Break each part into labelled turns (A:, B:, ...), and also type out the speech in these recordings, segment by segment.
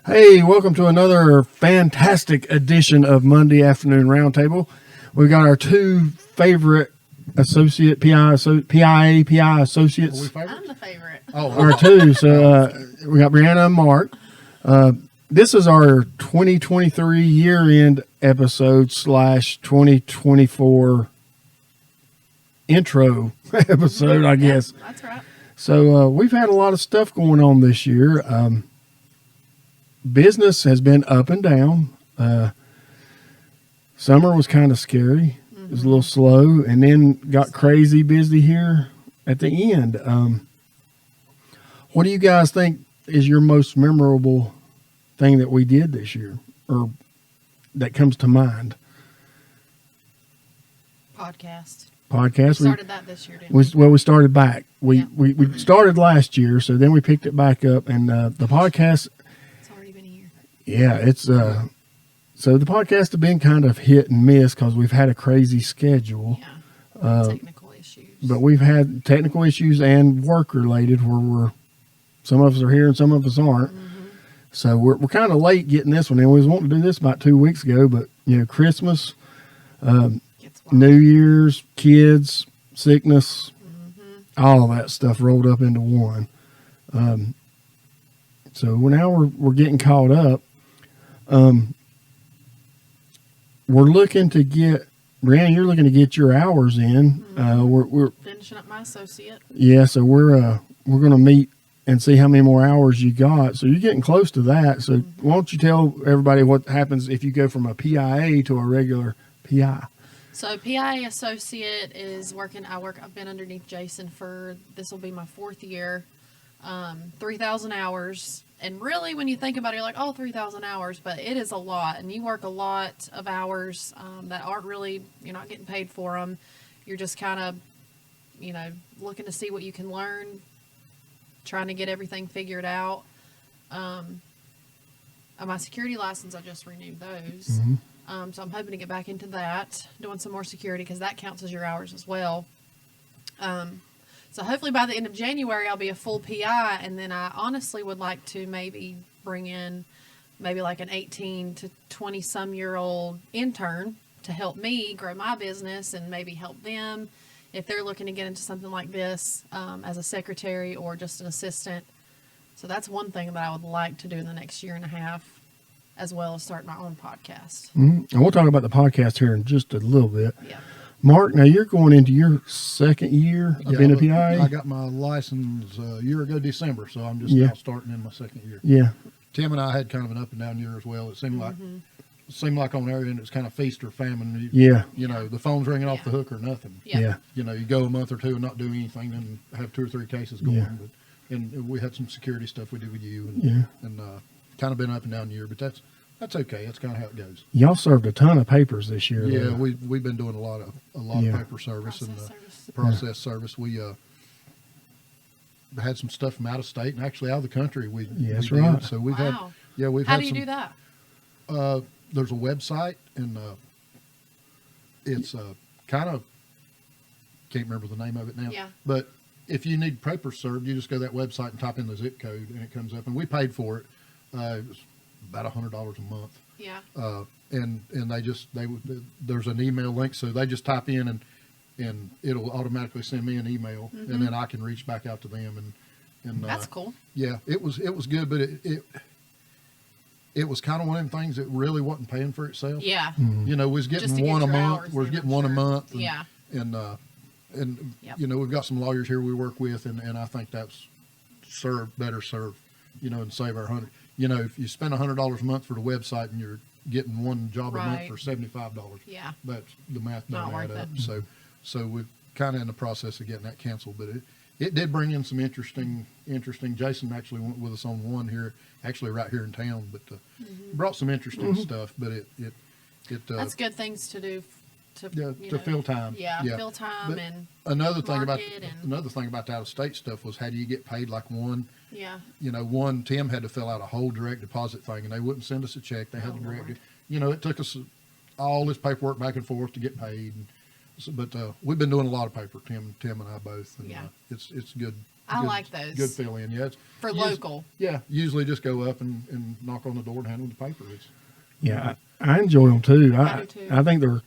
A: Hey, welcome to another fantastic edition of Monday Afternoon Roundtable. We've got our two favorite associate PIA associates.
B: I'm the favorite.
A: Our two. So we got Brianna and Mark. This is our 2023 year-end episode / 2024 intro episode, I guess.
B: That's right.
A: So we've had a lot of stuff going on this year. Business has been up and down. Summer was kind of scary. It was a little slow, and then got crazy busy here at the end. What do you guys think is your most memorable thing that we did this year, or that comes to mind?
B: Podcast.
A: Podcast.
B: We started that this year, didn't we?
A: We started back. We
B: Yeah.
A: started last year, so then we picked it back up, and the podcast.
B: It's already been a year.
A: Yeah, it's so the podcast have been kind of hit and miss because we've had a crazy schedule.
B: Yeah. Technical issues.
A: But we've had technical issues and work related where some of us are here and some of us aren't. So we're kind of late getting this one in. We was wanting to do this about 2 weeks ago, but Christmas,
B: Gets wild.
A: New Year's, kids, sickness, all of that stuff rolled up into one. So now we're getting caught up. We're looking to get, Brianna, you're looking to get your hours in. We're
B: Finishing up my associate.
A: so we're going to meet and see how many more hours you got. So you're getting close to that. So why don't you tell everybody what happens if you go from a PIA to a regular PI?
B: So PIA associate is working. I've been underneath Jason for, this will be my 4th year. 3,000 hours. And really, when you think about it, you're like, oh, 3,000 hours, but it is a lot. And you work a lot of hours that aren't really, you're not getting paid for them. You're just kind of, looking to see what you can learn, trying to get everything figured out. My security license, I just renewed those. So I'm hoping to get back into that, doing some more security, because that counts as your hours as well. So hopefully by the end of January, I'll be a full PI, and then I honestly would like to maybe bring in maybe like an 18 to 20-some-year-old intern to help me grow my business and maybe help them if they're looking to get into something like this as a secretary or just an assistant. So that's one thing that I would like to do in the next year and a half, as well as start my own podcast.
A: And we'll talk about the podcast here in just a little bit.
B: Yeah.
A: Mark, now you're going into your second year of being a PIA?
C: I got my license a year ago December, so I'm just
A: Yeah.
C: now starting in my second year.
A: Yeah.
C: Tim and I had kind of an up and down year as well. It seemed like on our end it's kind of feast or famine.
A: Yeah.
C: The phone's ringing off the hook or nothing.
B: Yeah.
A: Yeah.
C: You go a month or two and not do anything, and have 2 or 3 cases going.
A: Yeah.
C: And we had some security stuff we did with you, and kind of been up and down year, but that's okay. That's kind of how it goes.
A: Y'all served a ton of papers this year.
C: Yeah,
A: though.
C: we've been doing a lot of
A: Yeah.
C: paper service and
B: Process service.
C: process service. We had some stuff from out of state and actually out of the country.
A: That's
C: we did.
A: right.
C: So we've
B: Wow.
C: we've
B: How
C: had
B: do you
C: some.
B: do that?
C: There's a website, and it's kind of, can't remember the name of it now.
B: Yeah.
C: But if you need paper served, you just go to that website and type in the zip code, and it comes up. And we paid for it. It was about $100 a month.
B: Yeah.
C: And there's an email link, so they just type in and it'll automatically send me an email, and then I can reach back out to them and
B: That's cool.
C: yeah, it was good, but it was kind of one of them things that really wasn't paying for itself.
B: Yeah.
C: We was
B: Just
C: getting
B: to get
C: one a
B: your
C: month.
B: hours
C: We was
B: in,
C: getting
B: I'm
C: one a
B: sure.
C: month. And,
B: Yeah.
C: And
B: Yep.
C: we've got some lawyers here we work with, and I think that's better served, and save our $100. If you spend $100 a month for the website and you're getting one job a month
B: Right.
C: for $75,
B: Yeah.
C: that's the math
B: Not
C: don't add
B: worth
C: up.
B: it.
C: So we're kind of in the process of getting that canceled, but it did bring in some interesting. Jason actually went with us on one here, actually right here in town, but brought some interesting stuff. But it
B: That's good things to do
C: to fill time.
B: Yeah, fill time.
C: But
B: and
C: another thing about
B: market and-
C: the out of state stuff was, how do you get paid? Like one,
B: yeah.
C: Tim had to fill out a whole direct deposit thing, and they wouldn't send us a check. They had to direct
B: Lord.
C: it. It took us all this paperwork back and forth to get paid. But we've been doing a lot of paper, Tim and I both, and
B: Yeah.
C: it's good.
B: I like those.
C: Good fill in. Yeah.
B: For local.
C: Yeah. Usually just go up and knock on the door and hand them the paper.
A: Yeah, I enjoy them too.
B: I do too.
A: I think they're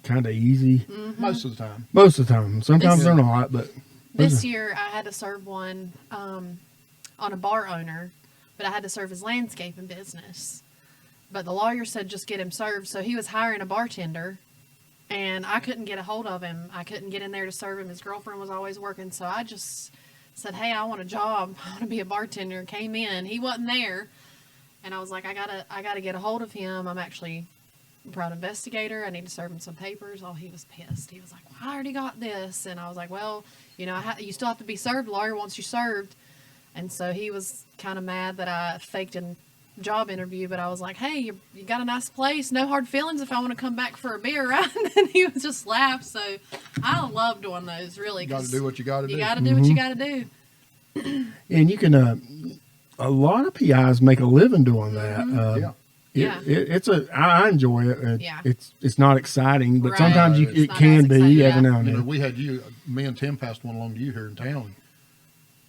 A: kind of easy
C: Most of the time.
A: most of the time. Sometimes
B: This-
A: they're not, but
B: This year, I had to serve one on a bar owner, but I had to serve his landscaping business. But the lawyer said just get him served, so he was hiring a bartender, and I couldn't get a hold of him. I couldn't get in there to serve him. His girlfriend was always working, so I just said, "Hey, I want a job. I want to be a bartender." Came in, he wasn't there, and I was like, "I gotta get a hold of him. I'm actually a private investigator. I need to serve him some papers." Oh, he was pissed. He was like, "Well, I already got this," and I was like, "Well, you know, you still have to be served. Lawyer wants you served." And so he was kind of mad that I faked a job interview, but I was like, "Hey, you got a nice place. No hard feelings if I want to come back for a beer, right?" And he was just laughed. So I love doing those, really.
C: You got to
B: 'cause
C: do what you got to do.
B: you got to do what you got to do.
A: and you can. A lot of PIs make a living doing that.
C: Yeah.
B: Yeah.
A: It's I enjoy it.
B: Yeah.
A: It's not exciting, but
B: Right.
A: sometimes
C: It's
A: it
B: not
A: can
B: as
A: be
B: exciting,
A: every
B: yeah.
A: now and
C: You know,
A: then.
C: we had me and Tim passed one along to you here in town.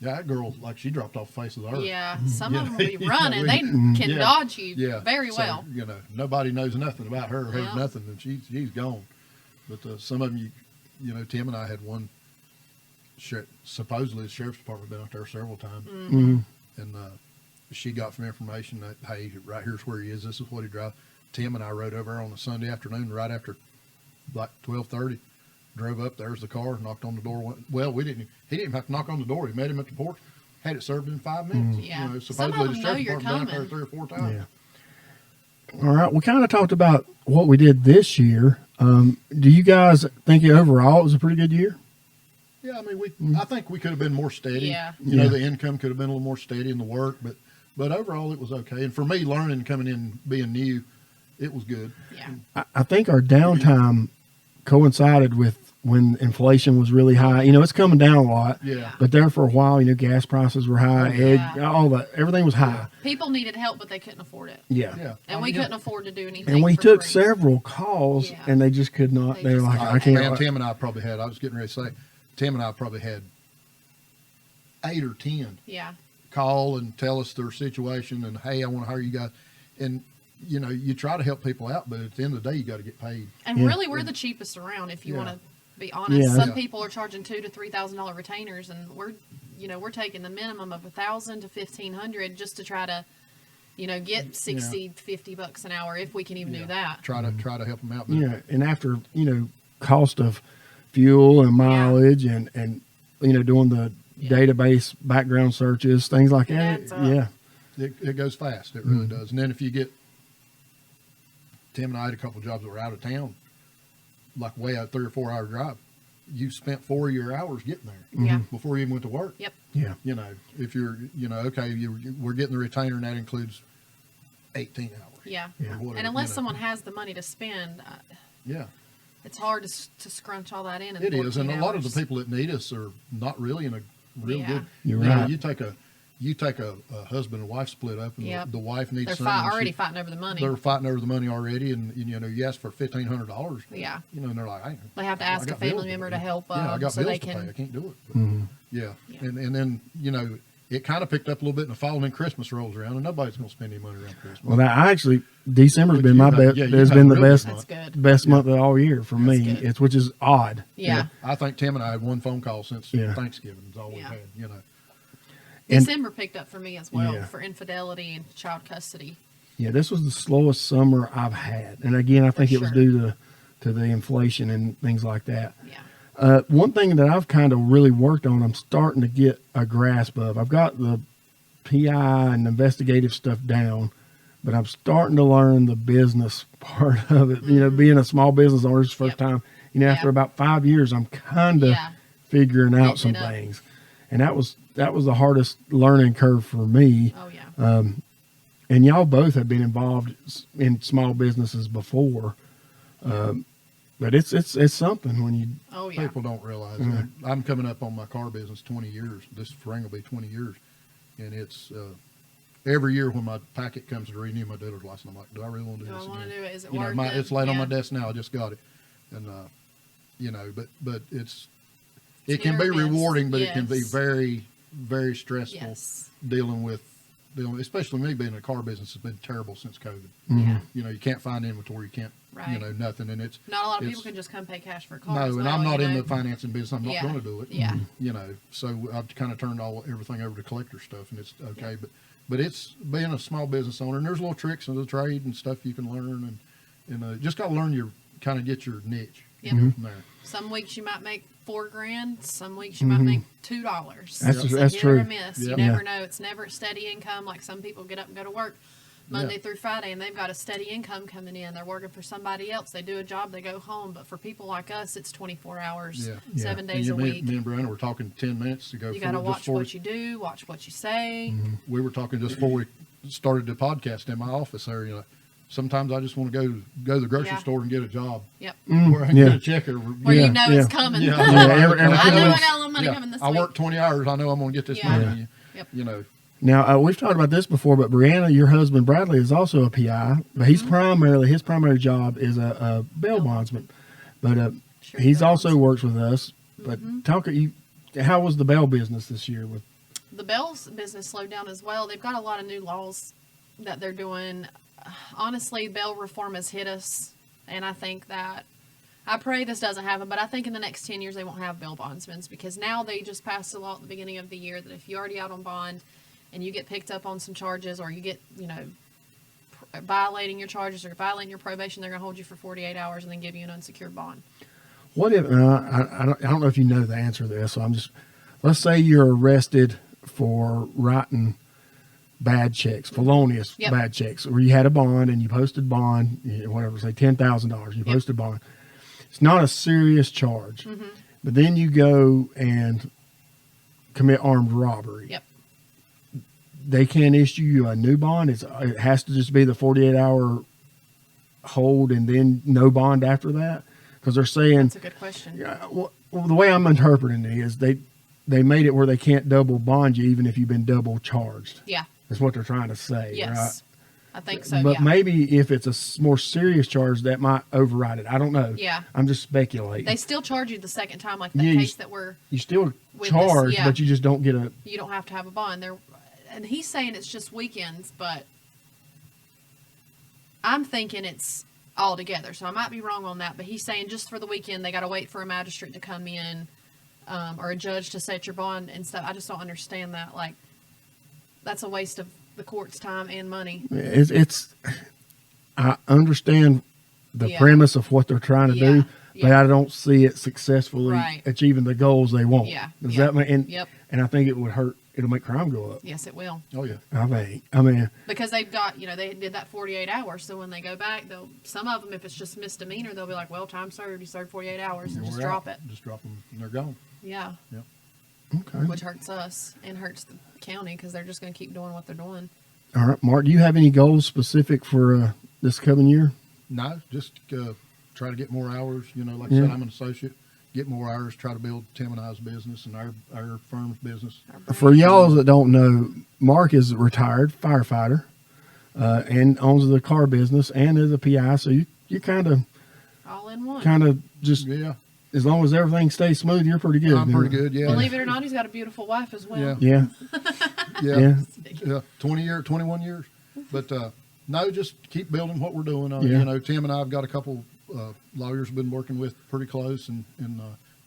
C: Yeah, that girl, like, she dropped off the face of the earth.
B: Yeah, some of them
C: Yeah.
B: will be running. They can
C: Yeah.
B: dodge you
C: Yeah.
B: very
C: So,
B: well.
C: You know, nobody knows nothing about her, heard
B: Yeah.
C: nothing, and she's gone. But some of them, you know, Tim and I had one. Supposedly, the sheriff's department been out there several times,
A: Mhm.
C: and she got some information that, hey, right here's where he is. This is what he drives. Tim and I rode over on a Sunday afternoon, right after like 12:30. Drove up. There's the car. Knocked on the door. Well, we didn't. He didn't have to knock on the door. He met him at the porch. Had it served in 5 minutes.
B: Yeah.
C: You know,
B: Some
C: supposedly
B: of
C: the
B: them know
C: sheriff's
B: you're
C: department been out there
B: coming.
C: 3 or 4 times.
A: Yeah. All right. We kind of talked about what we did this year. Do you guys think overall it was a pretty good year?
C: Yeah, I mean, I think we could have been more steady.
B: Yeah.
C: You know,
A: Yeah.
C: the income could have been a little more steady in the work, but overall it was okay. And for me, learning, coming in, being new, it was good.
B: Yeah.
A: I think our downtime coincided with when inflation was really high. You know, it's coming down a lot.
C: Yeah.
A: But there for a while, you know, gas prices were high, egg,
B: Yeah.
A: all that, everything was high.
B: People needed help, but they couldn't afford it.
A: Yeah.
C: Yeah.
B: And we couldn't afford to do anything.
A: And we
B: for
A: took
B: free.
A: several calls,
B: Yeah.
A: and they just could not.
B: They
A: They were
B: just
A: like,
B: couldn't.
A: I can't.
C: Man, Tim and I probably had, I was getting ready to say, Tim and I probably had 8 or 10
B: Yeah.
C: call and tell us their situation and, hey, I want to hire you guys. And, you know, you try to help people out, but at the end of the day, you got to get paid.
B: And
A: Yeah.
B: really, we're the cheapest around. If you
C: Yeah.
B: want to be honest,
A: Yeah.
B: some
C: Yeah.
B: people are charging $2,000 to $3,000 retainers, and we're taking the minimum of 1,000 to 1,500 just to try to, get 60, $50 an hour if we can even do that.
C: Try to help them out. But
A: Yeah, and after cost of fuel and mileage and doing the
B: Yeah.
A: database background searches, things like
B: It
A: that.
B: adds up.
A: Yeah,
C: it goes fast. It really does. And then if you get, Tim and I had a couple of jobs that were out of town, like way out 3 or 4 hour drive. You spent 4 of your hours getting there
B: Yeah.
C: before you even went to work.
B: Yep.
A: yeah,
C: You know, if you're, okay, we're getting the retainer and that includes 18 hours.
B: Yeah.
A: Yeah.
C: Or whatever,
B: And unless
C: you know.
B: someone has the money to spend,
C: Yeah,
B: it's hard to scrunch all that in.
C: it is. And a
B: 14
C: lot of the
B: hours.
C: people that need us are not really in a real
B: Yeah.
C: good.
A: You're
C: you know,
A: right.
C: you take a husband and wife split up and
B: Yep.
C: the wife needs
B: They're
C: something. and
B: already
C: she-
B: fighting over the money.
C: They're fighting over the money already, and you ask for $1,500.
B: Yeah.
C: And they're like,
B: They have to
C: I
B: ask a
C: got bills
B: family member to
C: pay.
B: help
C: Yeah, I
B: them
C: got
B: so
C: bills
B: they
C: to pay.
B: can.
C: I can't do it.
A: Mm-hmm.
C: Yeah.
B: Yeah.
C: And then it kind of picked up a little bit in the fall, and then Christmas rolls around, and nobody's going to spend any money around Christmas.
A: Well, I actually December's
C: But
A: been
C: you
A: my
C: have-
A: best.
C: yeah, you
A: Has
C: have
A: been the
C: really
A: best
C: good
B: That's good.
A: best month of all year for me.
B: That's good.
A: It's which is odd.
B: Yeah.
C: I think Tim and I had one phone call since
A: Yeah.
C: Thanksgiving. Is all we've
B: Yeah.
C: had.
A: And-
B: December picked up for me as well
A: Yeah.
B: for infidelity and child custody.
A: Yeah, this was the slowest summer I've had, and again, I think it was
B: sure.
A: due to the inflation and things like that.
B: Yeah.
A: One thing that I've kind of really worked on, I'm starting to get a grasp of. I've got the PI and investigative stuff down, but I'm starting to learn the business part of it. Being a small business owner, it's the first
B: Yep.
A: time. After
B: Yep.
A: about 5 years, I'm kind of
B: Yeah.
A: figuring out
B: Getting
A: some
B: it up.
A: things, and that was the hardest learning curve for me.
B: Oh yeah.
A: And y'all both have been involved in small businesses before, but it's something when you.
B: Oh yeah.
C: People don't realize that. I'm coming up on my car business 20 years. This spring will be 20 years, and it's every year when my packet comes to renew my dealer's license, I'm like, do I really want to do
B: Do I
C: this
B: want to
C: again?
B: do it? Is it
C: You know,
B: worth it?
C: it's laid on my
B: Yeah.
C: desk now. I just got it, and but it can be
B: hit or miss.
C: rewarding, but it can be
B: Yes.
C: very very stressful
B: Yes.
C: dealing, especially me being in the car business has been terrible since COVID.
B: Yeah.
C: You know, you can't find inventory, you can't,
B: Right.
C: nothing. And it's,
B: Not a lot of
C: it's-
B: people can just come pay cash for a car.
C: no,
B: as
C: and
B: well,
C: I'm not
B: you
C: in
B: know?
C: the financing business. I'm not
B: Yeah.
C: going to do it.
B: Yeah.
C: You know, so I've kind of turned everything over to collector stuff, and it's okay. But it's being a small business owner, and there's little tricks in the trade and stuff you can learn, and just got to learn kind of get your niche.
B: Yep.
C: From there.
B: Some weeks you might make $4,000. Some weeks you might make $2.
A: That's-
B: It's a
A: that's
B: hit
A: true.
B: or a miss.
C: Yeah.
B: You never know. It's never a steady income. Like some people get up and go to work Monday
C: Yeah.
B: through Friday, and they've got a steady income coming in. They're working for somebody else. They do a job, they go home. But for people like us, it's 24 hours,
C: Yeah.
B: 7
C: And
B: days a week.
C: Me and Brianna were talking 10 minutes ago.
B: You got to
C: just
B: watch
C: before
B: what you do, watch what you say.
C: we were talking just before we started the podcast in my office there. You know, sometimes I just want to go to the grocery
B: Yeah.
C: store and get a job
B: Yep.
C: where I can
A: yeah.
C: get a check.
B: Where
A: Yeah,
B: you know
A: yeah.
B: it's coming.
C: Yeah,
A: every
B: I know I
A: 2
B: got
A: weeks.
B: a little money coming this
C: I
B: week.
C: work 20 hours. I know I'm going to get this
B: Yeah.
C: money.
B: Yep.
C: You know,
A: Now, we've talked about this before, but Brianna, your husband Bradley, is also a PI, but his primary job is a bail bondsman. But
B: Sure
A: he's
B: does.
A: also works with us. But how was the bail business this year? With
B: The Bell's business slowed down as well. They've got a lot of new laws that they're doing. Honestly, bail reform has hit us, and I think that I pray this doesn't happen, but I think in the next 10 years they won't have bail bondsmen because now they just passed a law at the beginning of the year that if you're already out on bond and you get picked up on some charges or you get, violating your charges or violating your probation, they're going to hold you for 48 hours and then give you an unsecured bond.
A: what if I don't know if you know the answer to this, so let's say you're arrested for writing bad checks, felonious
B: Yep.
A: bad checks, or you had a bond and you posted bond, whatever, say $10,000, you
B: Yep.
A: posted bond. It's not a serious charge,
B: Mm-hmm.
A: but then you go and commit armed robbery.
B: Yep.
A: They can't issue you a new bond. It has to just be the 48-hour hold and then no bond after that, because they're saying
B: That's a good question.
A: well, the way I'm interpreting it is they made it where they can't double bond you even if you've been double charged.
B: Yeah.
A: That's what they're trying to say.
B: Yes.
A: Right?
B: I think so.
A: But
B: yeah.
A: maybe if it's a more serious charge, that might override it. I don't know.
B: Yeah.
A: I'm just speculating.
B: They still charge you the second time, like that
A: Yeah,
B: case that we're.
A: you still
B: With
A: charge,
B: this, yeah.
A: but you just don't get a.
B: You don't have to have a bond. And he's saying it's just weekends, but I'm thinking it's all together. So I might be wrong on that, but he's saying just for the weekend they got to wait for a magistrate to come in, or a judge to set your bond and stuff. I just don't understand that. Like, that's a waste of the court's time and money.
A: It's. I understand the
B: Yeah.
A: premise of what they're trying to
B: Yeah,
A: do, but
B: yeah.
A: I don't see it successfully
B: Right.
A: achieving the goals they want.
B: Yeah,
A: Does
B: yeah,
A: that mean?
B: yep.
A: And I think it would hurt. It'll make crime go up.
B: Yes, it will.
C: oh yeah.
A: I mean,
B: Because they've got, they did that 48 hours. So when they go back, some of them, if it's just misdemeanor, they'll be like, well, time served, you served 48 hours and just
C: We're
B: drop
C: out.
B: it.
C: Just drop them and they're gone.
B: Yeah.
C: Yep.
A: okay.
B: Which hurts us and hurts the county because they're just going to keep doing what they're doing.
A: All right, Mark. Do you have any goals specific for this coming year?
C: No, just try to get more hours. Like
A: Yeah.
C: I said, I'm an associate. Get more hours. Try to build Tim and I's business and our firm's business.
B: Our brand.
A: For y'all that don't know, Mark is a retired firefighter and owns the car business and is a PI. So you kind
B: All in one.
A: of just
C: Yeah,
A: as long as everything stays smooth, you're pretty good.
C: I'm pretty good. Yeah,
B: Believe it or not, he's got a beautiful wife as well.
C: Yeah.
A: Yeah,
C: yeah,
A: yeah.
C: 21 years. But no, just keep building what we're doing.
A: Yeah.
C: Tim and I have got a couple lawyers we've been working with pretty close, and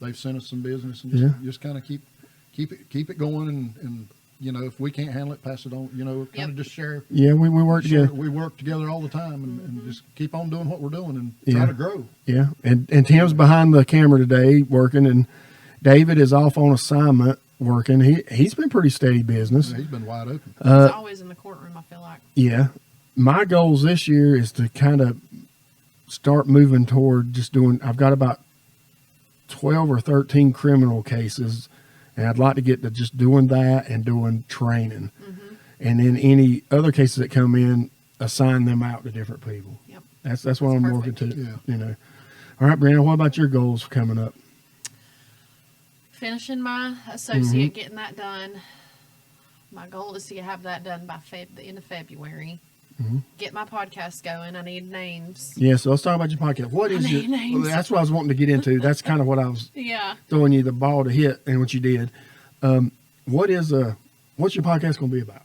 C: they've sent us some business, and just kind of keep it going, and if we can't handle it, pass it on. Kind
B: Yep.
C: of just share.
A: Yeah, we work together.
C: We work together all the time, and just keep on doing what we're doing and try
A: Yeah.
C: to grow.
A: Yeah, and Tim's behind the camera today working, and David is off on assignment working. He's been pretty steady business.
C: He's been wide open.
B: He's always in the courtroom, I feel like.
A: Yeah. My goals this year is to kind of start moving toward just doing, I've got about 12 or 13 criminal cases, and I'd like to get to just doing that and doing training. And then any other cases that come in, assign them out to different people.
B: Yep.
A: That's what I'm
B: That's
A: working
B: perfect.
A: to,
C: Yeah.
A: All right, Brandon, what about your goals for coming up?
B: Finishing my associate, getting that done. My goal is to have that done by the end of February. Get my podcast going. I need names.
A: Yeah, so let's talk about your podcast. What is
B: need
A: your,
B: names.
A: well, that's what I was wanting to get into. That's kind of what I was
B: Yeah.
A: throwing you the ball to hit and what you did. what's your podcast going to be about?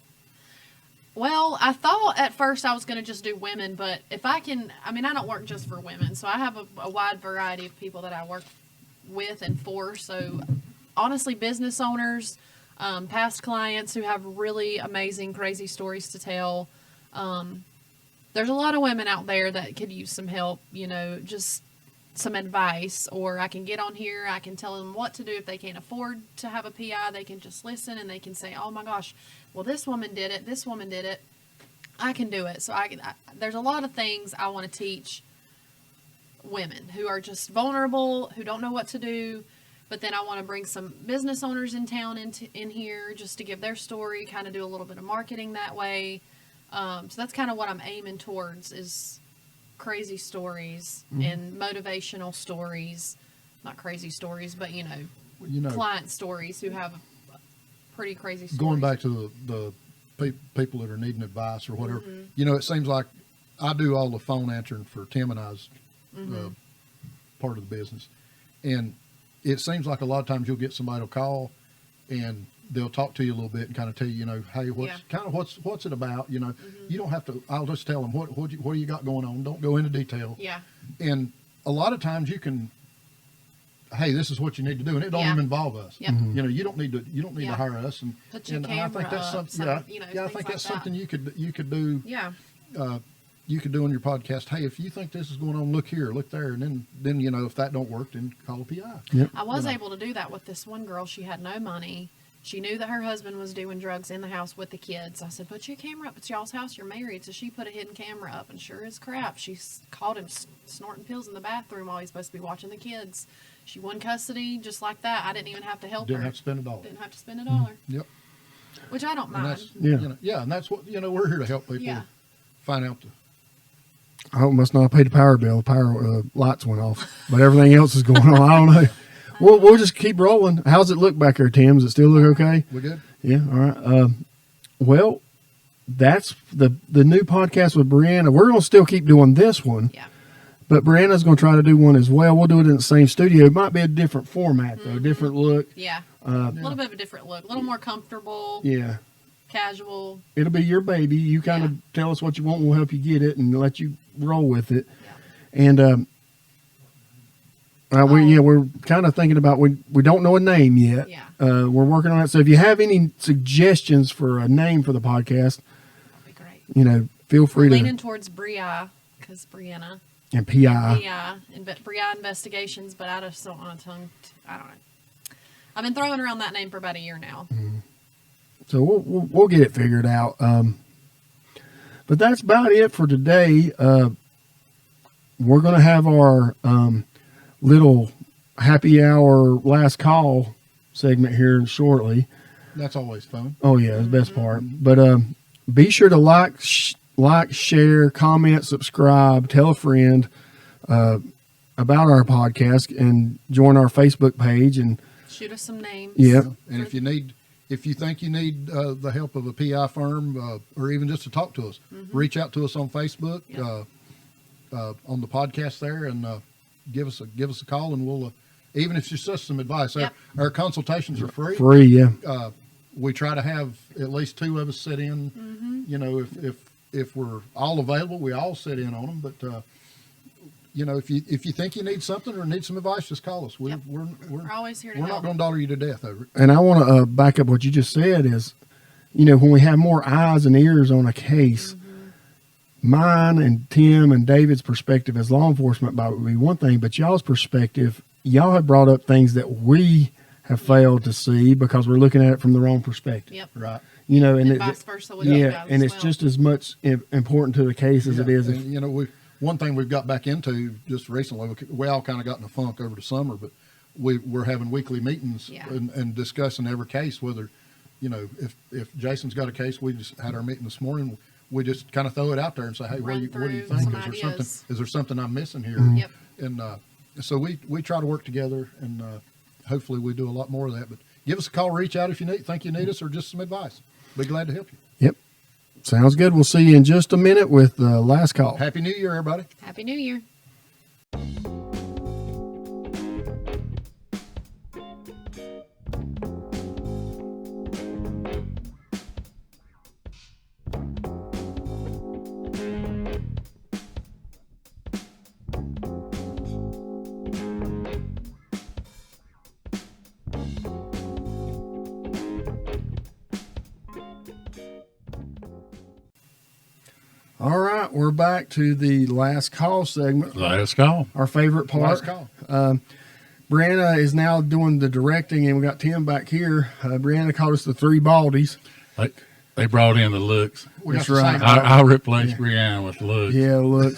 B: Well, I thought at first I was going to just do women, but if I can, I mean, I don't work just for women, so I have a wide variety of people that I work with and for. So honestly, business owners, past clients who have really amazing, crazy stories to tell. There's a lot of women out there that could use some help, just some advice, or I can get on here. I can tell them what to do if they can't afford to have a PI. They can just listen and they can say, oh my gosh, well, this woman did it. This woman did it. I can do it. So there's a lot of things I want to teach women who are just vulnerable, who don't know what to do. But then I want to bring some business owners in town in here just to give their story, kind of do a little bit of marketing that way. So that's kind of what I'm aiming towards, is crazy stories and motivational stories. Not crazy stories, but client stories who have pretty crazy stories.
C: Going back to the people that are needing advice or whatever, it seems like I do all the phone answering for Tim and I's part of the business. And it seems like a lot of times you'll get somebody to call and they'll talk to you a little bit and kind of tell you, hey, what's it about? You don't have to, I'll just tell them what do you got going on? Don't go into detail.
B: Yeah.
C: And a lot of times you can, hey, this is what you need to do, and it don't even involve us.
B: Yep.
C: You don't need to hire us, and
B: Put your
C: and I
B: camera
C: think that's
B: up,
C: something. I think
B: like
C: that's
B: that.
C: something you could do.
B: Yeah.
C: You could do on your podcast. Hey, if you think this is going on, look here, look there, and then if that don't work, then call a PI.
A: Yep.
B: I was able to do that with this one girl. She had no money. She knew that her husband was doing drugs in the house with the kids. I said, put your camera up. It's y'all's house. You're married. So she put a hidden camera up, and sure as crap, she caught him snorting pills in the bathroom while he's supposed to be watching the kids. She won custody just like that. I didn't even have to help
C: Didn't
B: her.
C: have to spend a dollar.
B: Didn't have to spend a dollar.
C: Yep.
B: Which I don't
C: And
B: mind.
C: that's and that's what we're here to help people
B: Yeah.
C: find out.
A: I hope must not have paid the power bill. The power lights went off, but everything else is going on. I don't know. We'll just keep rolling. How's it look back there, Tim? Does it still look okay?
C: We good?
A: Yeah. All right. Well, that's the new podcast with Brianna. We're going to still keep doing this one.
B: Yeah.
A: But Brianna's going to try to do one as well. We'll do it in the same studio. It might be a different format, though, a different look.
B: Yeah. A little bit of a different look. A little more comfortable,
A: Yeah.
B: casual.
A: It'll be your baby. You kind of tell us what you want. We'll help you get it and let you roll with it.
B: Yeah.
A: And we're kind of thinking about, we don't know a name yet.
B: Yeah.
A: We're working on it. So if you have any suggestions for a name for the podcast,
B: That'd be great.
A: feel free to.
B: Leaning towards Bria, because Brianna.
A: And PI.
B: PI, Bria Investigations, but I just don't want to I don't know. I've been throwing around that name for about a year now.
A: So we'll get it figured out. But that's about it for today. We're going to have our little happy hour last call segment here shortly.
C: That's always fun.
A: Oh yeah, the best part. But be sure to like, share, comment, subscribe, tell a friend about our podcast, and join our Facebook page. And
B: Shoot us some names.
A: yeah,
C: And if you think you need the help of a PI firm, or even just to talk to us, reach out to us on Facebook, on the podcast there, and give us a call, and we'll even if it's just some advice.
B: Yep.
C: Our consultations are free.
A: free. Yeah,
C: We try to have at least 2 of us sit in. If we're all available, we all sit in on them. But if you think you need something or need some advice, just call us. We're
B: always here to
C: We're
B: help.
C: not going to dollar you to death over it.
A: and I want to back up what you just said. Is when we have more eyes and ears on a case, mine and Tim and David's perspective as law enforcement would be one thing, but y'all's perspective, y'all have brought up things that we have failed to see because we're looking at it from the wrong perspective.
B: Yep.
C: Right.
A: And
B: vice versa with you guys
A: and
B: as
A: it's
B: well.
A: just as much important to the case as it is. If,
C: And, one thing we've got back into just recently, we all kind of got in a funk over the summer, but we're having weekly meetings and discussing every case, whether, if Jason's got a case, we just had our meeting this morning. We just kind of throw it out there and say, hey, what do you
B: Run
C: think?
B: through some
C: Is there something I'm missing here?
B: Yep.
C: And so we try to work together, and hopefully we do a lot more of that. But give us a call, reach out if you think you need us, or just some advice. Be glad to help you.
A: Yep. Sounds good. We'll see you in just a minute with the last call.
C: Happy New Year, everybody.
B: Happy New Year.
A: right, we're back to the last call segment.
D: Last call.
A: Our favorite part.
C: Last call.
A: Brianna is now doing the directing, and we got Tim back here. Brianna called us the three baldies.
D: They brought in the looks.
C: We
A: That's
C: got the
A: right.
C: same-
D: I replaced Brianna with looks.
A: Yeah, look,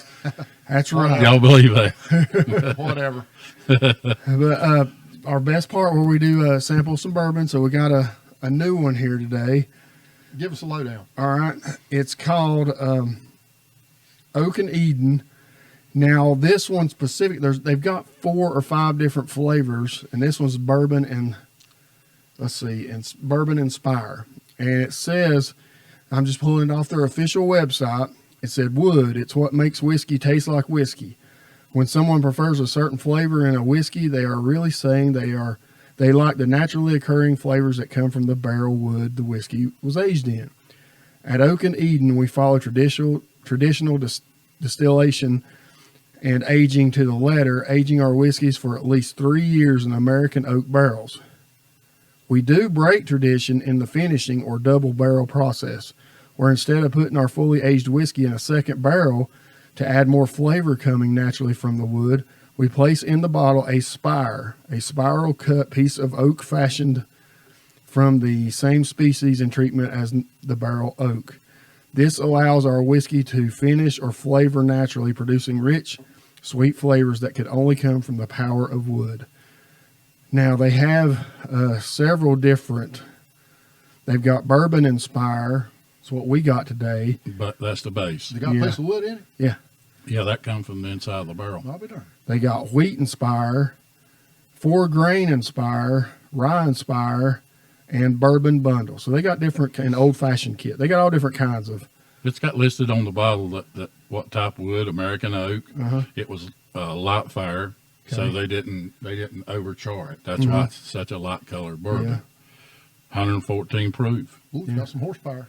A: that's right.
D: Y'all believe that?
C: Whatever.
A: But our best part where we do sample some bourbon. So we got a new one here today.
C: Give us a lowdown.
A: All right, it's called Oak and Eden. Now this one's specific. They've got 4 or 5 different flavors, and this one's bourbon and it's bourbon inspire. And it says, I'm just pulling it off their official website. It said wood. It's what makes whiskey taste like whiskey. When someone prefers a certain flavor in a whiskey, they are really saying they like the naturally occurring flavors that come from the barrel wood the whiskey was aged in. At Oak and Eden, we follow traditional distillation and aging to the letter, aging our whiskeys for at least 3 years in American oak barrels. We do break tradition in the finishing or double barrel process, where instead of putting our fully aged whiskey in a second barrel to add more flavor coming naturally from the wood, we place in the bottle a spire, a spiral cut piece of oak fashioned from the same species and treatment as the barrel oak. This allows our whiskey to finish or flavor naturally, producing rich, sweet flavors that could only come from the power of wood. Now they have several different. They've got bourbon inspire. It's what we got today.
D: But that's the base.
C: You got
A: Yeah.
C: a piece of wood in it?
A: Yeah.
D: Yeah, that comes from the inside of the barrel.
C: I'll be darned.
A: They got wheat inspire, 4 grain inspire, rye inspire, and bourbon bundle. So they got different and old fashioned kit. They got all different kinds of.
D: It's got listed on the bottle that what type of wood, American oak. It was light fire, so
A: Okay.
D: they didn't overchar it. That's why it's such a light colored bourbon.
A: Yeah.
D: 114 proof.
C: Ooh, it's got some horsepower.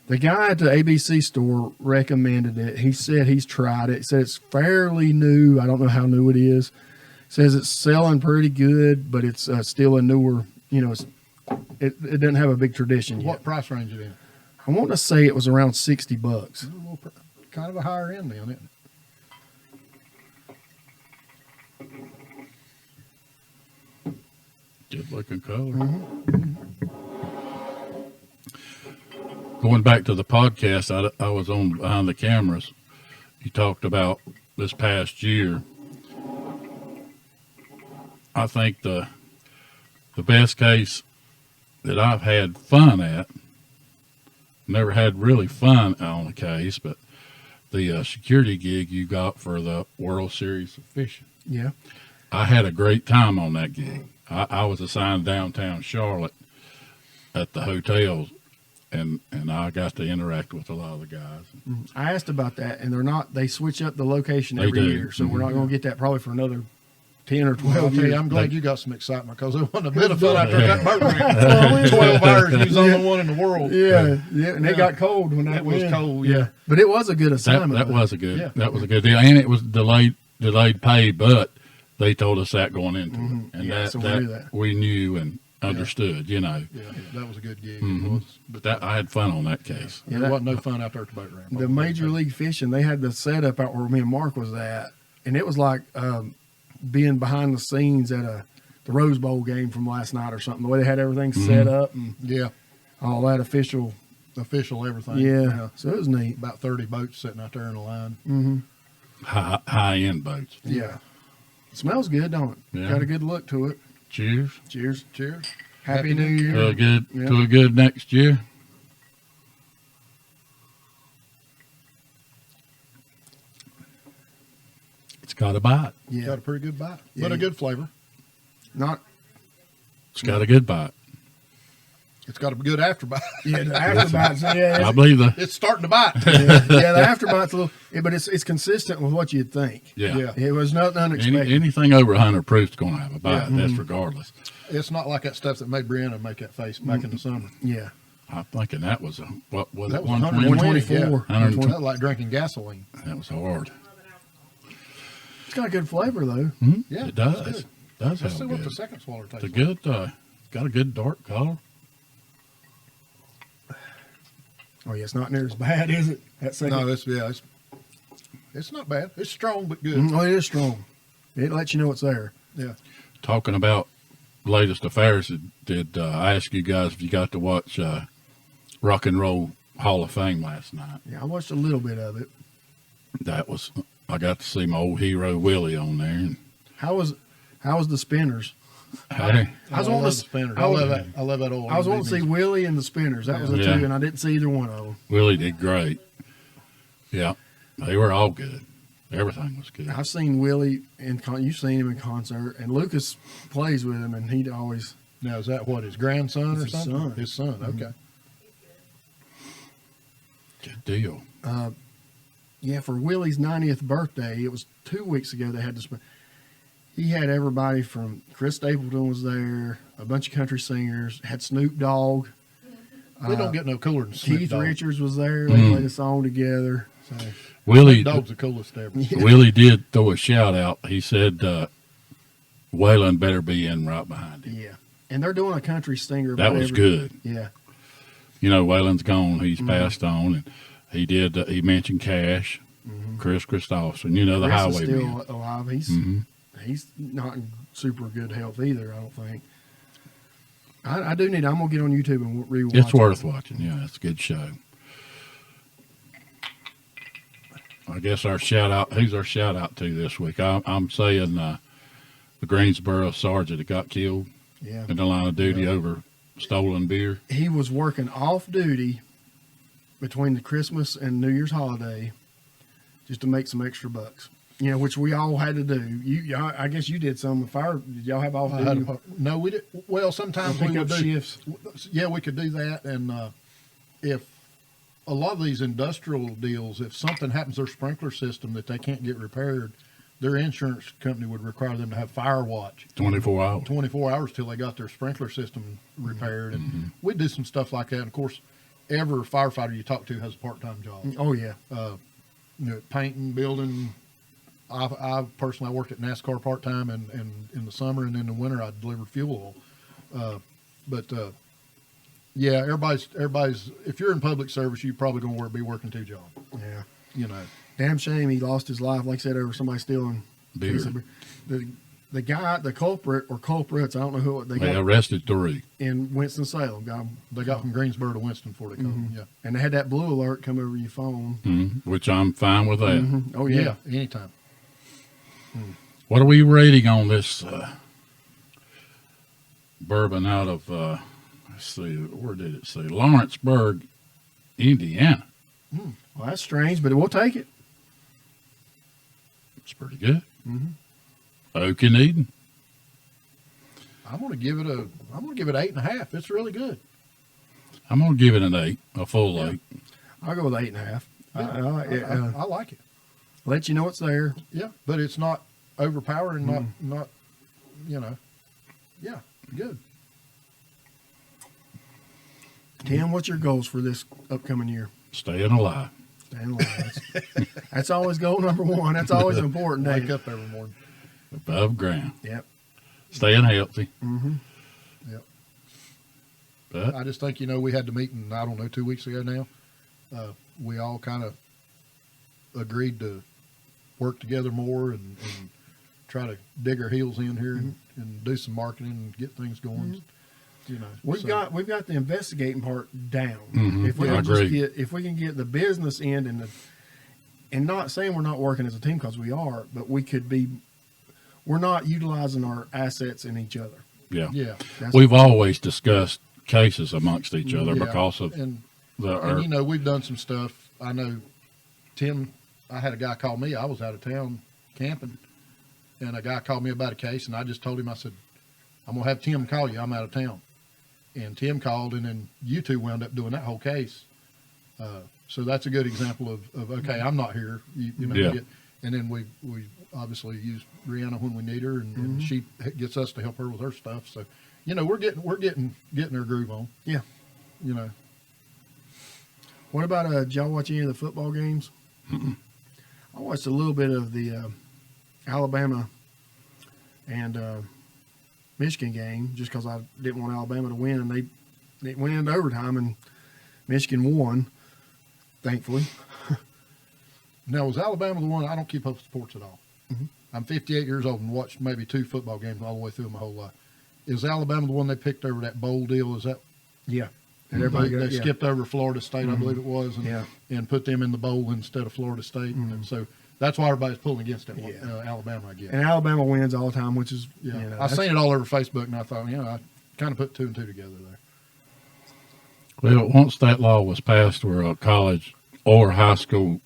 A: The guy at the ABC store recommended it. He said he's tried it. He said it's fairly new. I don't know how new it is. Says it's selling pretty good, but it's still a newer. It doesn't have a big tradition yet.
C: What price range it in?
A: I want to say it was around $60.
C: A little kind of a higher end then, isn't it?
D: Good looking color. Going back to the podcast, I was on behind the cameras. You talked about this past year. I think the best case that I've had fun at, never had really fun on a case, but the security gig you got for the World Series of Fishing.
A: Yeah.
D: I had a great time on that gig. I was assigned downtown Charlotte at the hotels, and I got to interact with a lot of the guys.
A: I asked about that, and they switch up the location
D: They
A: every
D: do.
A: year, so we're not going to get that probably for another 10 or 12
C: Well, I'll tell
A: years.
C: you, I'm glad you got some excitement because it wasn't a bit of fun after that boat ran. 12 hours, you was the only one in the world.
A: Yeah, and it got cold when that
C: It was
A: went.
C: cold, yeah.
A: But it was a good assignment.
D: That
A: though.
D: was a good.
C: Yeah.
D: That was a good deal, and it was delayed pay, but they told us that going into it, and
A: Yeah, so we knew that.
D: we knew and understood.
C: Yeah, that was a good gig. It was.
D: But that I had fun on that case.
A: Yeah,
C: There
A: that-
C: wasn't no fun after the boat ran.
A: The Major League Fishing, they had the setup out where me and Mark was at, and it was like being behind the scenes at the Rose Bowl game from last night or something. The way they had everything set up and
C: Yeah,
A: all that official.
C: official everything.
A: Yeah, so it was neat.
C: About 30 boats sitting out there in a line.
D: High end boats.
A: Yeah. It smells good, don't it?
D: Yeah.
A: Got a good look to it.
D: Cheers.
A: Cheers.
C: Cheers.
A: Happy New Year.
D: To a good
A: Yeah.
D: to a good next year. It's got a bite.
A: Yeah.
C: Got a pretty good bite,
A: Yeah,
C: but a
A: you-
C: good flavor.
A: Not
D: It's got a good bite.
C: It's got a good afterbite.
A: yeah, the afterbite's yeah,
D: I believe the
C: It's starting to bite.
A: yeah, the afterbite's a little but it's consistent with what you'd think.
D: yeah.
C: Yeah.
A: It was nothing unexpected.
D: Anything over 100 proof is going to have a bite.
A: Yeah.
D: That's regardless.
C: It's not like that stuff that made Brianna make that face back in the summer.
A: Yeah.
D: I'm thinking that was what was
C: That
D: it?
C: was
D: 120.
A: 124.
C: Yeah.
D: 120.
C: That's like drinking gasoline.
D: That was hard.
A: It's got a good flavor though.
C: Yeah,
D: It
C: that's
D: does.
C: good.
D: Does
C: Let's
D: have
C: see what
D: good.
C: the second swallow tastes
D: It's
C: like.
D: a good. Got a good dark color.
A: Oh yeah, it's not near as bad, is it? That second.
C: No, it's It's not bad. It's strong but good.
A: Oh, it is strong. It lets you know it's there.
C: Yeah.
D: Talking about latest affairs, did I ask you guys if you got to watch Rock and Roll Hall of Fame last night?
A: Yeah, I watched a little bit of it.
D: I got to see my old hero Willie on there. And
A: How was the Spinners?
D: hey,
A: I was
C: love
A: wanting
C: the
A: to
C: Spinners.
A: I
C: I
A: was-
C: love that. I love that old.
A: I was wanting to see Willie and the Spinners. That was the
D: Yeah.
A: two, and I didn't see either one of them.
D: Willie did great. Yeah, they were all good. Everything was good.
A: I've seen Willie you've seen him in concert, and Lucas plays with him, and he'd always.
C: Now is that what his grandson or
A: It's his
C: something?
A: son.
C: His son. Okay.
D: Good deal.
A: Yeah, for Willie's 90th birthday, it was 2 weeks ago. They had to. He had everybody from Chris Stapleton was there, a bunch of country singers, had Snoop Dogg,
C: We don't get no cooler than Snoop
A: Keith
C: Dogg.
A: Richards was there. They played a song together. So
D: Willie,
C: Snoop Dogg's the coolest ever.
D: Willie did throw a shout out. He said, Waylon better be in right behind him.
A: yeah, and they're doing a country singer.
D: That
A: about
D: was
A: every-
D: good.
A: Yeah,
D: You know, Waylon's gone. He's passed on. And he did, he mentioned Cash, Chris Christopherson, you know, the
A: Chris is
D: highwayman.
A: still alive.
D: Mhm.
A: He's not in super good health either. I don't think. I do need. I'm gonna get on YouTube and rewatch.
D: It's
A: it.
D: worth watching. Yeah, it's a good show. I guess our shout out. Who's our shout out to this week? I'm saying the Greensboro sergeant that got killed
A: Yeah,
D: in the line of duty over stolen beer.
A: he was working off duty between the Christmas and New Year's holiday just to make some extra bucks. You know, which we all had to do. I guess you did some fire. Did y'all have off
C: I had
A: duty?
C: no, we did. Well, sometimes
A: Pick
C: we
A: up
C: would do
A: shifts.
C: Yeah, we could do that. And if a lot of these industrial deals, if something happens to their sprinkler system that they can't get repaired, their insurance company would require them to have fire watch
D: 24 hours.
C: 24 hours till they got their sprinkler system repaired. And we do some stuff like that. And of course, every firefighter you talk to has a part-time job.
A: Oh yeah,
C: Painting, building. I personally worked at NASCAR part-time and in the summer, and in the winter I delivered fuel oil. Yeah, everybody's. If you're in public service, you're probably going to be working two jobs.
A: yeah.
C: You know.
A: Damn shame he lost his life, like I said, over somebody stealing
D: Beer.
A: The guy, the culprit or culprits, I don't know who they
D: They
A: got
D: arrested 3.
A: in Winston-Salem. Got 'em.
C: They got from Greensboro to Winston before they come.
A: Mm-hmm.
C: Yeah.
A: And they had that blue alert come over your phone.
D: Which I'm fine with that.
A: Mhm. Oh yeah.
C: Anytime.
D: What are we rating on this bourbon out of, let's see, where did it say? Lawrenceburg, Indiana.
A: Well, that's strange, but we'll take it.
D: It's pretty good. Oak and Eden.
C: I'm going to give it 8.5. It's really good.
D: I'm going to give it an 8, a full 8.
A: I'll go with 8.5. I like it.
C: I like it.
A: Let you know it's there.
C: Yeah, but it's not overpowering. Not Yeah, good.
A: Tim, what's your goals for this upcoming year?
D: Staying alive.
A: Staying alive. That's always goal number one. That's always important.
C: Wake
A: Dave.
C: up every morning.
D: Above ground.
A: Yep.
D: Staying healthy.
C: Yep.
D: But
C: I just think, we had the meeting, I don't know, 2 weeks ago now. We all kind of agreed to work together more and try to dig our heels in here and do some marketing and get things going.
A: We've got the investigating part down.
D: Mhm.
A: If we
D: I
A: can just
D: agree.
A: if we can get the business end and not saying we're not working as a team because we are, but we're not utilizing our assets in each other.
D: yeah.
C: Yeah.
A: That's,
D: We've always discussed cases amongst each other
C: Yeah.
D: because of
C: And
D: the,
C: we've done some stuff. I know Tim, I had a guy call me. I was out of town camping, and a guy called me about a case, and I just told him, I said, I'm going to have Tim call you. I'm out of town. And Tim called, and then you two wound up doing that whole case. So that's a good example of okay, I'm not here.
D: Yeah.
C: And then we obviously use Brianna when we need her, and she gets us to help her with her stuff. So, we're getting our groove on.
A: Yeah. What about did y'all watch any of the football games? I watched a little bit of the Alabama and Michigan game just because I didn't want Alabama to win, and they went into overtime and Michigan won, thankfully.
C: Now, was Alabama the one? I don't keep up with sports at all.
A: Mm-hmm.
C: I'm 58 years old and watched maybe 2 football games all the way through my whole life. Is Alabama the one they picked over that bowl deal? Is that
A: Yeah. And everybody
C: they
A: got, yeah.
C: skipped over Florida State, I believe it was, and,
A: Yeah.
C: and put them in the bowl instead of Florida State. And so that's why everybody's pulling against that one,
A: Yeah.
C: Alabama, I guess.
A: And Alabama wins all the time, which is,
C: Yeah,
A: you know,
C: I
A: that's-
C: seen it all over Facebook, and I thought, I kind of put 2 and 2 together there.
D: Well, once that law was passed where a college or high school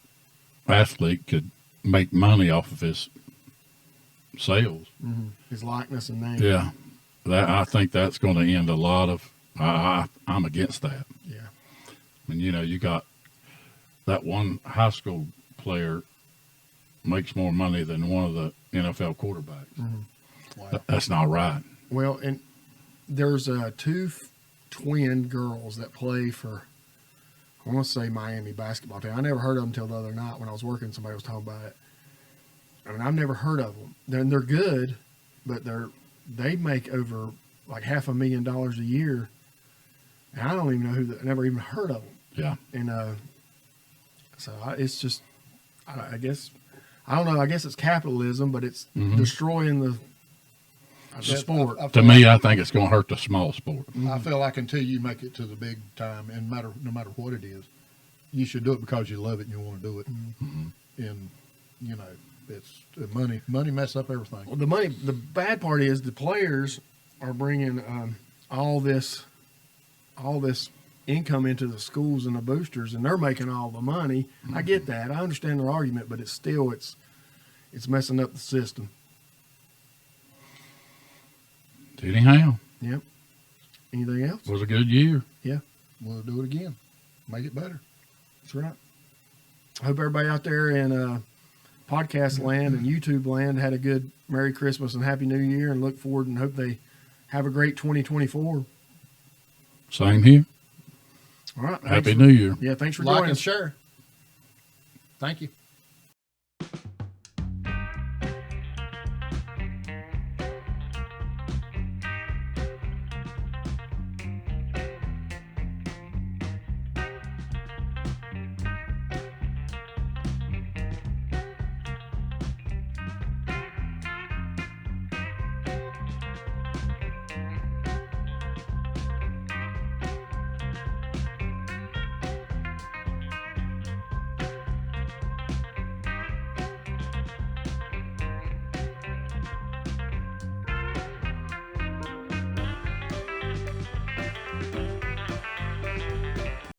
D: athlete could make money off of his sales,
A: his likeness and name.
D: yeah, that I think that's going to end a lot of. I'm against that.
A: Yeah.
D: I mean, you got that one high school player makes more money than one of the NFL quarterbacks.
C: Wow.
D: That's not right.
A: Well, and there's 2 twin girls that play for, I want to say Miami basketball team. I never heard of them until the other night when I was working. Somebody was talking about it. I mean, I've never heard of them. They're good, but they make over like $500,000 a year. And I don't even know who. Never even heard of them.
D: Yeah.
A: And so it's just, I guess, I don't know. I guess it's capitalism, but it's destroying the sport.
D: To me, I think it's going to hurt the small sport.
C: I feel like until you make it to the big time, and no matter what it is, you should do it because you love it and you want to do it. And it's money mess up everything.
A: Well, the bad part is the players are bringing all this income into the schools and the boosters, and they're making all the money. I get that. I understand their argument, but it's messing up the system.
D: Anyhow,
A: Yep. Anything else?
D: it was a good year.
A: Yeah,
C: We'll do it again. Make it better.
A: that's right. I hope everybody out there in podcast land and YouTube land had a good Merry Christmas and Happy New Year, and look forward and hope they have a great 2024.
D: Same here.
A: All right.
D: Happy New Year.
A: Yeah, thanks for
C: Like
A: joining
C: and
A: us.
C: share. Thank you.